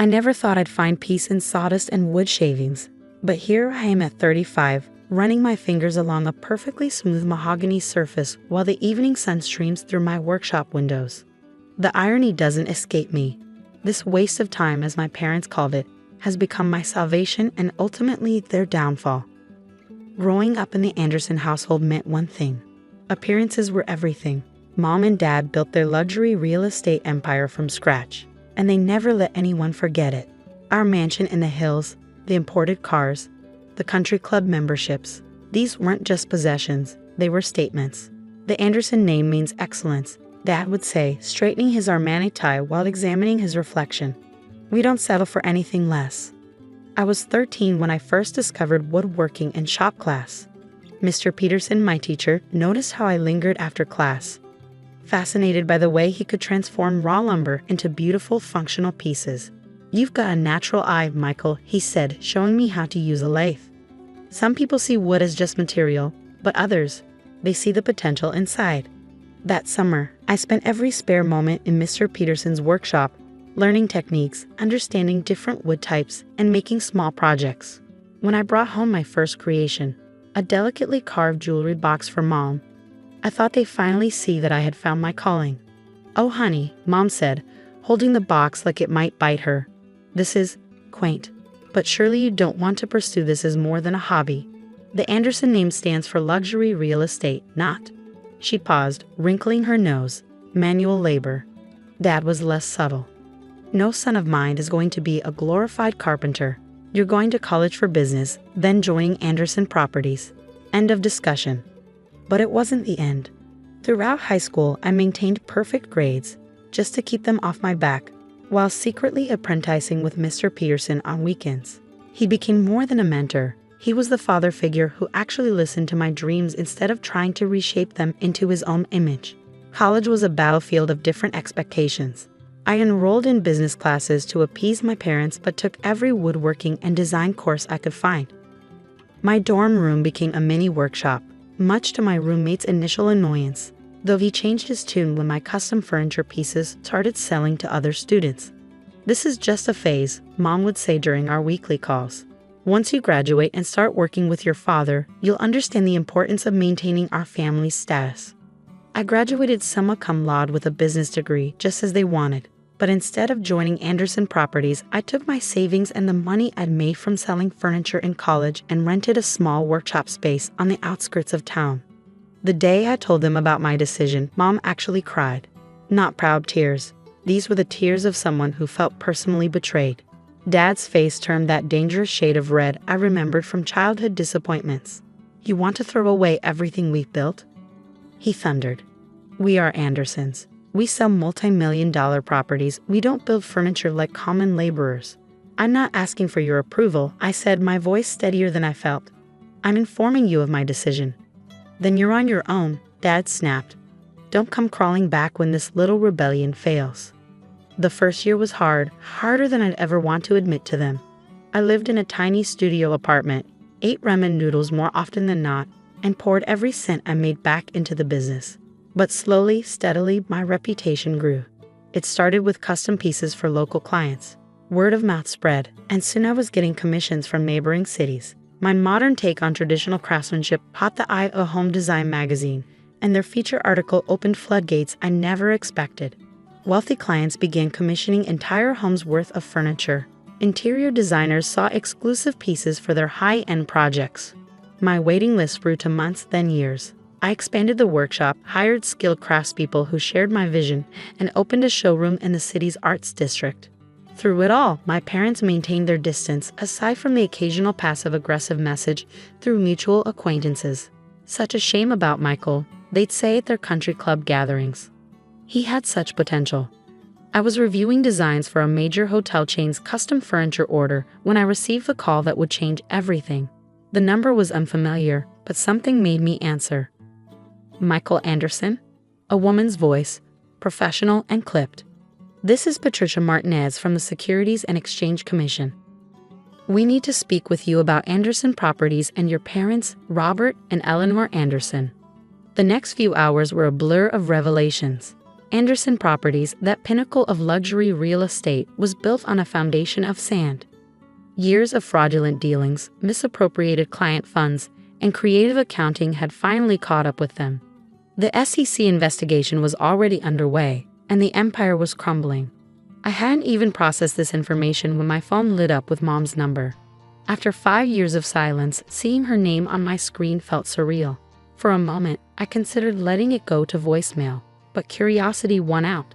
I never thought I'd find peace in sawdust and wood shavings, but here I am at 35, running my fingers along a perfectly smooth mahogany surface while the evening sun streams through my workshop windows. The irony doesn't escape me. This waste of time, as my parents called it, has become my salvation and ultimately their downfall. Growing up in the Anderson household meant one thing. Appearances were everything. Mom and Dad built their luxury real estate empire from scratch, and they never let anyone forget it. Our mansion in the hills, the imported cars, the country club memberships, these weren't just possessions, they were statements. The Anderson name means excellence, Dad would say, straightening his Armani tie while examining his reflection. We don't settle for anything less. I was 13 when I first discovered woodworking in shop class. Mr. Peterson, my teacher, noticed how I lingered after class, fascinated by the way he could transform raw lumber into beautiful functional pieces. "You've got a natural eye, Michael," he said, showing me how to use a lathe. Some people see wood as just material, but others, they see the potential inside. That summer, I spent every spare moment in Mr. Peterson's workshop, learning techniques, understanding different wood types, and making small projects. When I brought home my first creation, a delicately carved jewelry box for Mom, I thought they'd finally see that I had found my calling. "Oh, honey," Mom said, holding the box like it might bite her. "This is quaint, but surely you don't want to pursue this as more than a hobby. The Anderson name stands for luxury real estate, not—" She paused, wrinkling her nose. "Manual labor." Dad was less subtle. "No son of mine is going to be a glorified carpenter. You're going to college for business, then joining Anderson Properties." End of discussion. But it wasn't the end. Throughout high school, I maintained perfect grades, just to keep them off my back, while secretly apprenticing with Mr. Peterson on weekends. He became more than a mentor. He was the father figure who actually listened to my dreams instead of trying to reshape them into his own image. College was a battlefield of different expectations. I enrolled in business classes to appease my parents but took every woodworking and design course I could find. My dorm room became a mini workshop, much to my roommate's initial annoyance, though he changed his tune when my custom furniture pieces started selling to other students. "This is just a phase," Mom would say during our weekly calls. "Once you graduate and start working with your father, you'll understand the importance of maintaining our family's status." I graduated summa cum laude with a business degree, just as they wanted. But instead of joining Anderson Properties, I took my savings and the money I'd made from selling furniture in college and rented a small workshop space on the outskirts of town. The day I told them about my decision, Mom actually cried. Not proud tears. These were the tears of someone who felt personally betrayed. Dad's face turned that dangerous shade of red I remembered from childhood disappointments. "You want to throw away everything we've built?" He thundered. "We are Andersons. We sell multi-million-dollar properties. We don't build furniture like common laborers." "I'm not asking for your approval," I said, my voice steadier than I felt. "I'm informing you of my decision." "Then you're on your own," Dad snapped. "Don't come crawling back when this little rebellion fails." The first year was hard, harder than I'd ever want to admit to them. I lived in a tiny studio apartment, ate ramen noodles more often than not, and poured every cent I made back into the business. But slowly, steadily, my reputation grew. It started with custom pieces for local clients. Word of mouth spread, and soon I was getting commissions from neighboring cities. My modern take on traditional craftsmanship caught the eye of a home design magazine, and their feature article opened floodgates I never expected. Wealthy clients began commissioning entire homes' worth of furniture. Interior designers sought exclusive pieces for their high-end projects. My waiting list grew to months, then years. I expanded the workshop, hired skilled craftspeople who shared my vision, and opened a showroom in the city's arts district. Through it all, my parents maintained their distance, aside from the occasional passive-aggressive message through mutual acquaintances. "Such a shame about Michael," they'd say at their country club gatherings. "He had such potential." I was reviewing designs for a major hotel chain's custom furniture order when I received the call that would change everything. The number was unfamiliar, but something made me answer. "Michael Anderson?" A woman's voice, professional and clipped. "This is Patricia Martinez from the Securities and Exchange Commission. We need to speak with you about Anderson Properties and your parents, Robert and Eleanor Anderson." The next few hours were a blur of revelations. Anderson Properties, that pinnacle of luxury real estate, was built on a foundation of sand. Years of fraudulent dealings, misappropriated client funds, and creative accounting had finally caught up with them. The SEC investigation was already underway, and the empire was crumbling. I hadn't even processed this information when my phone lit up with Mom's number. After 5 years of silence, seeing her name on my screen felt surreal. For a moment, I considered letting it go to voicemail, but curiosity won out.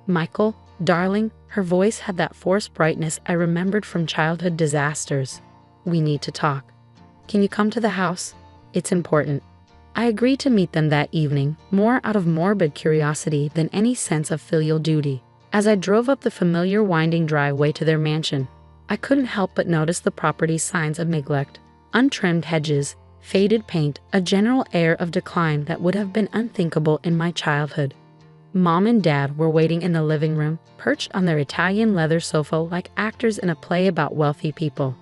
"Michael, darling," her voice had that forced brightness I remembered from childhood disasters. "We need to talk. Can you come to the house? It's important." I agreed to meet them that evening, more out of morbid curiosity than any sense of filial duty. As I drove up the familiar winding driveway to their mansion, I couldn't help but notice the property's signs of neglect: untrimmed hedges, faded paint, a general air of decline that would have been unthinkable in my childhood. Mom and Dad were waiting in the living room, perched on their Italian leather sofa like actors in a play about wealthy people.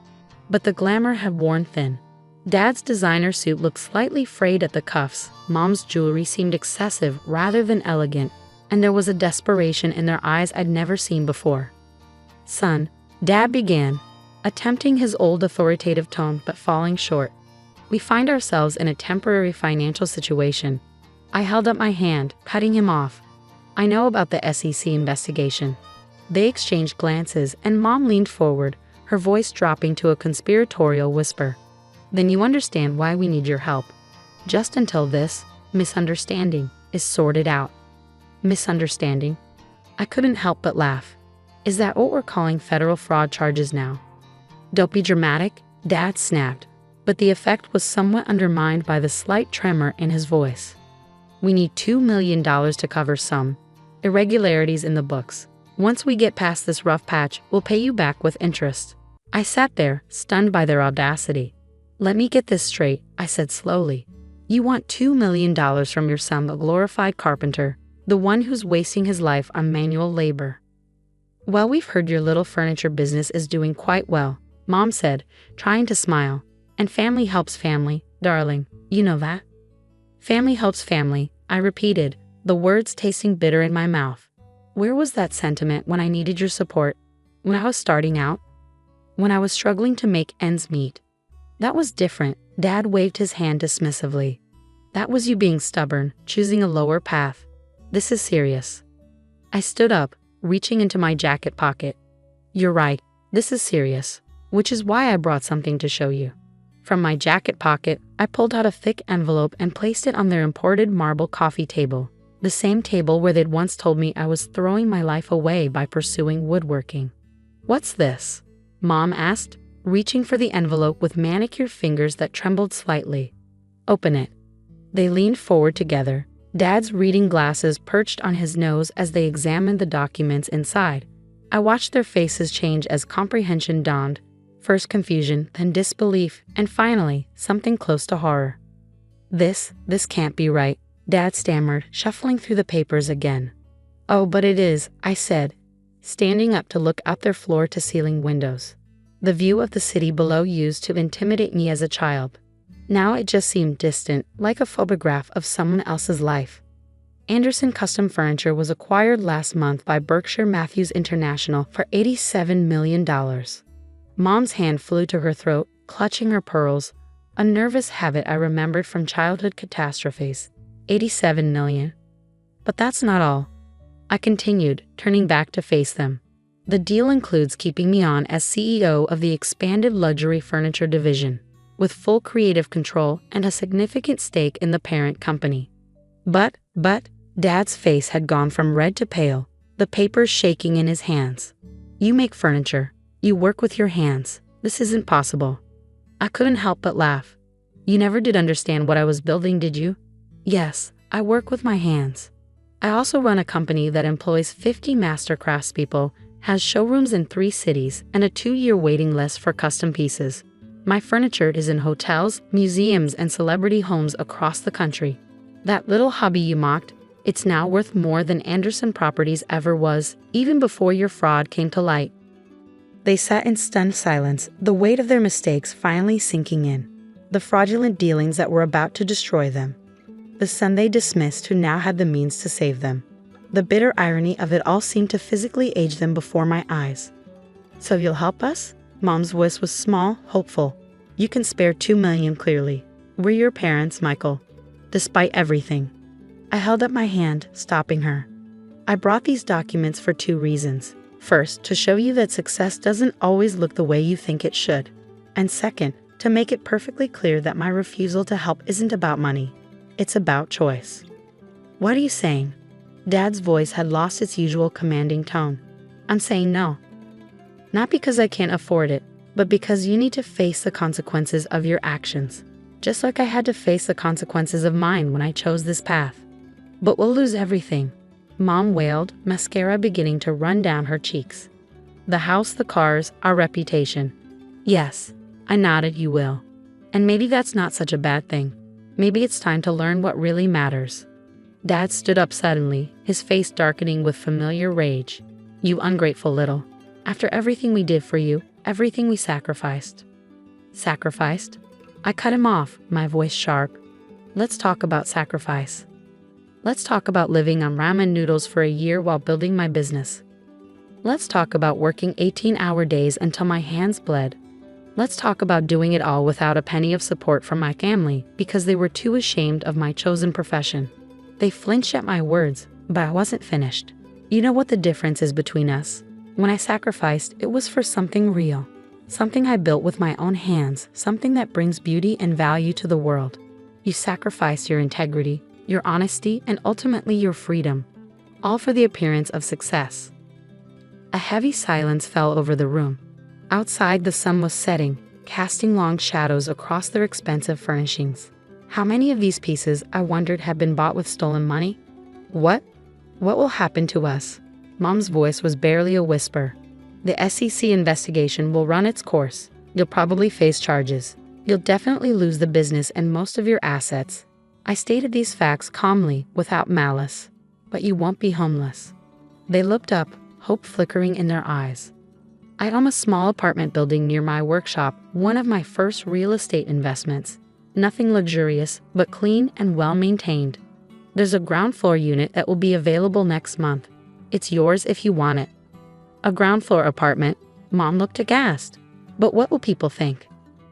But the glamour had worn thin. Dad's designer suit looked slightly frayed at the cuffs, Mom's jewelry seemed excessive rather than elegant, and there was a desperation in their eyes I'd never seen before. "Son," Dad began, attempting his old authoritative tone but falling short. "We find ourselves in a temporary financial situation." I held up my hand, cutting him off. "I know about the SEC investigation." They exchanged glances, and Mom leaned forward, her voice dropping to a conspiratorial whisper. "Then you understand why we need your help. Just until this misunderstanding is sorted out." Misunderstanding? I couldn't help but laugh. "Is that what we're calling federal fraud charges now?" "Don't be dramatic," Dad snapped, but the effect was somewhat undermined by the slight tremor in his voice. "We need $2 million to cover some irregularities in the books. Once we get past this rough patch, we'll pay you back with interest." I sat there, stunned by their audacity. "Let me get this straight," I said slowly. "You want $2 million from your son, a glorified carpenter, the one who's wasting his life on manual labor?" "Well, we've heard your little furniture business is doing quite well," Mom said, trying to smile. "And family helps family, darling, you know that." "Family helps family," I repeated, the words tasting bitter in my mouth. Where was that sentiment when I needed your support? When I was starting out? When I was struggling to make ends meet? That was different. Dad waved his hand dismissively. "That was you being stubborn, choosing a lower path. This is serious." I stood up, reaching into my jacket pocket. "You're right, this is serious, which is why I brought something to show you." From my jacket pocket, I pulled out a thick envelope and placed it on their imported marble coffee table, the same table where they'd once told me I was throwing my life away by pursuing woodworking. "What's this?" Mom asked, reaching for the envelope with manicured fingers that trembled slightly. "Open it." They leaned forward together, Dad's reading glasses perched on his nose as they examined the documents inside. I watched their faces change as comprehension dawned. First confusion, then disbelief, and finally, something close to horror. This can't be right," Dad stammered, shuffling through the papers again. "Oh, but it is," I said, standing up to look out their floor-to-ceiling windows. The view of the city below used to intimidate me as a child. Now it just seemed distant, like a photograph of someone else's life. Anderson Custom Furniture was acquired last month by Berkshire Matthews International for $87 million. Mom's hand flew to her throat, clutching her pearls, a nervous habit I remembered from childhood catastrophes. 87 million. But that's not all. I continued, turning back to face them. The deal includes keeping me on as CEO of the expanded luxury furniture division, with full creative control and a significant stake in the parent company. But, Dad's face had gone from red to pale, the papers shaking in his hands. "You make furniture. You work with your hands. This isn't possible." I couldn't help but laugh. "You never did understand what I was building, did you?" "Yes, I work with my hands. I also run a company that employs 50 master craftspeople, has showrooms in 3 cities, and a 2-year waiting list for custom pieces. My furniture is in hotels, museums, and celebrity homes across the country. That little hobby you mocked, it's now worth more than Anderson Properties ever was, even before your fraud came to light." They sat in stunned silence, the weight of their mistakes finally sinking in, the fraudulent dealings that were about to destroy them, the son they dismissed who now had the means to save them. The bitter irony of it all seemed to physically age them before my eyes. "So you'll help us?" Mom's voice was small, hopeful. "You can spare $2 million clearly. We're your parents, Michael. Despite everything." I held up my hand, stopping her. "I brought these documents for 2 reasons. First, to show you that success doesn't always look the way you think it should. And second, to make it perfectly clear that my refusal to help isn't about money. It's about choice." "What are you saying?" Dad's voice had lost its usual commanding tone. "I'm saying no. Not because I can't afford it, but because you need to face the consequences of your actions. Just like I had to face the consequences of mine when I chose this path." "But we'll lose everything," Mom wailed, mascara beginning to run down her cheeks. "The house, the cars, our reputation." "Yes," I nodded, "you will. And maybe that's not such a bad thing. Maybe it's time to learn what really matters." Dad stood up suddenly, his face darkening with familiar rage. "You ungrateful little. After everything we did for you, everything we sacrificed." "Sacrificed?" I cut him off, my voice sharp. "Let's talk about sacrifice. Let's talk about living on ramen noodles for a year while building my business. Let's talk about working 18-hour days until my hands bled. Let's talk about doing it all without a penny of support from my family because they were too ashamed of my chosen profession." They flinched at my words, but I wasn't finished. "You know what the difference is between us? When I sacrificed, it was for something real. Something I built with my own hands, something that brings beauty and value to the world. You sacrificed your integrity, your honesty, and ultimately your freedom, all for the appearance of success." A heavy silence fell over the room. Outside, the sun was setting, casting long shadows across their expensive furnishings. How many of these pieces, I wondered, had been bought with stolen money? What will happen to us?" Mom's voice was barely a whisper. "The SEC investigation will run its course. You'll probably face charges. You'll definitely lose the business and most of your assets." I stated these facts calmly, without malice. "But you won't be homeless." They looked up, hope flickering in their eyes. "I own a small apartment building near my workshop, one of my first real estate investments. Nothing luxurious, but clean and well-maintained. There's a ground floor unit that will be available next month. It's yours if you want it." "A ground floor apartment?" Mom looked aghast. "But what will people think?"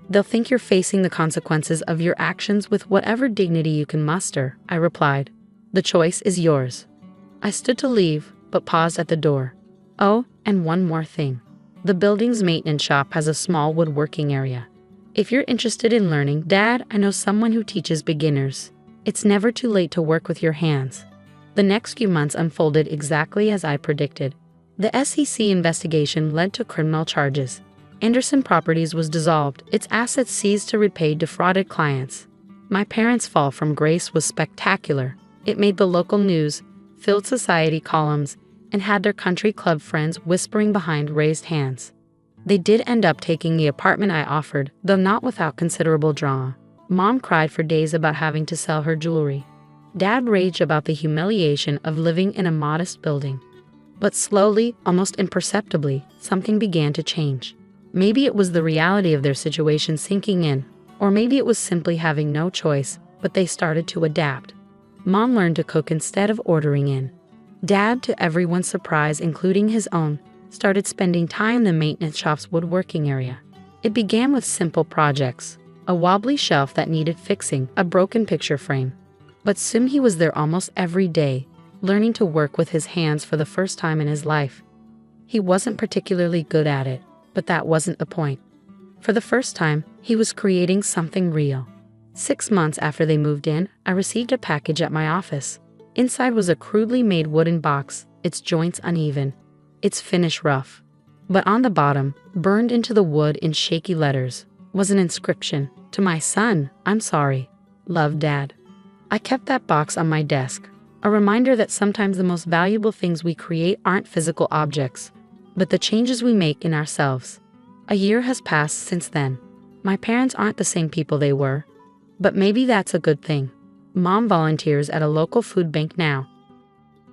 "They'll think you're facing the consequences of your actions with whatever dignity you can muster," I replied. "The choice is yours." I stood to leave, but paused at the door. "Oh, and one more thing. The building's maintenance shop has a small woodworking area. If you're interested in learning, Dad, I know someone who teaches beginners. It's never too late to work with your hands." The next few months unfolded exactly as I predicted. The SEC investigation led to criminal charges. Anderson Properties was dissolved, its assets seized to repay defrauded clients. My parents' fall from grace was spectacular. It made the local news, filled society columns, and had their country club friends whispering behind raised hands. They did end up taking the apartment I offered, though not without considerable drama. Mom cried for days about having to sell her jewelry. Dad raged about the humiliation of living in a modest building. But slowly, almost imperceptibly, something began to change. Maybe it was the reality of their situation sinking in, or maybe it was simply having no choice, but they started to adapt. Mom learned to cook instead of ordering in. Dad, to everyone's surprise, including his own, started spending time in the maintenance shop's woodworking area. It began with simple projects, a wobbly shelf that needed fixing, a broken picture frame. But soon he was there almost every day, learning to work with his hands for the first time in his life. He wasn't particularly good at it, but that wasn't the point. For the first time, he was creating something real. 6 months after they moved in, I received a package at my office. Inside was a crudely made wooden box, its joints uneven, its finish rough. But on the bottom, burned into the wood in shaky letters, was an inscription. "To my son, I'm sorry. Love, Dad." I kept that box on my desk, a reminder that sometimes the most valuable things we create aren't physical objects, but the changes we make in ourselves. A year has passed since then. My parents aren't the same people they were, but maybe that's a good thing. Mom volunteers at a local food bank now,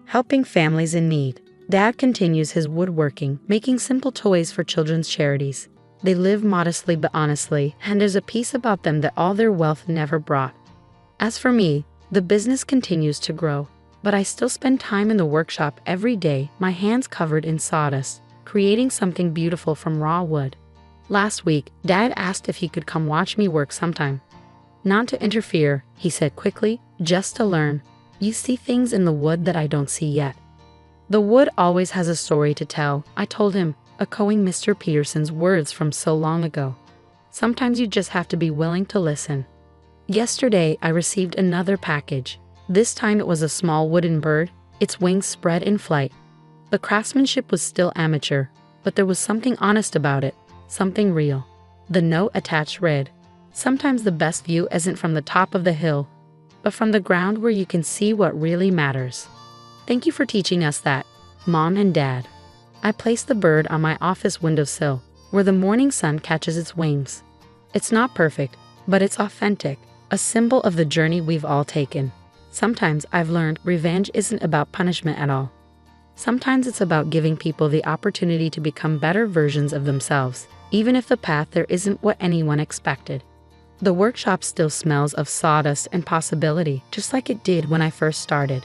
helping families in need. Dad continues his woodworking, making simple toys for children's charities. They live modestly but honestly, and there's a peace about them that all their wealth never brought. As for me, the business continues to grow. But I still spend time in the workshop every day, my hands covered in sawdust, creating something beautiful from raw wood. Last week, Dad asked if he could come watch me work sometime. Not to interfere, he said quickly, just to learn. You see things in the wood that I don't see yet. The wood always has a story to tell, I told him, echoing Mr. Peterson's words from so long ago. Sometimes you just have to be willing to listen. Yesterday, I received another package. This time it was a small wooden bird, its wings spread in flight. The craftsmanship was still amateur, but there was something honest about it, something real. The note attached read, "Sometimes the best view isn't from the top of the hill, but from the ground where you can see what really matters." Thank you for teaching us that, Mom and Dad. I placed the bird on my office windowsill, where the morning sun catches its wings. It's not perfect, but it's authentic, a symbol of the journey we've all taken. Sometimes I've learned revenge isn't about punishment at all. Sometimes it's about giving people the opportunity to become better versions of themselves, even if the path there isn't what anyone expected. The workshop still smells of sawdust and possibility, just like it did when I first started.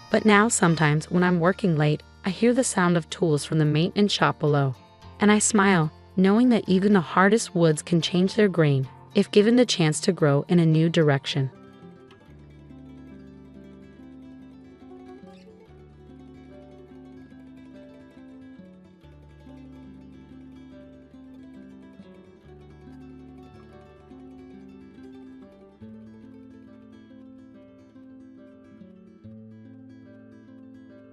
But now sometimes when I'm working late, I hear the sound of tools from the maintenance shop below. And I smile, knowing that even the hardest woods can change their grain, if given the chance to grow in a new direction.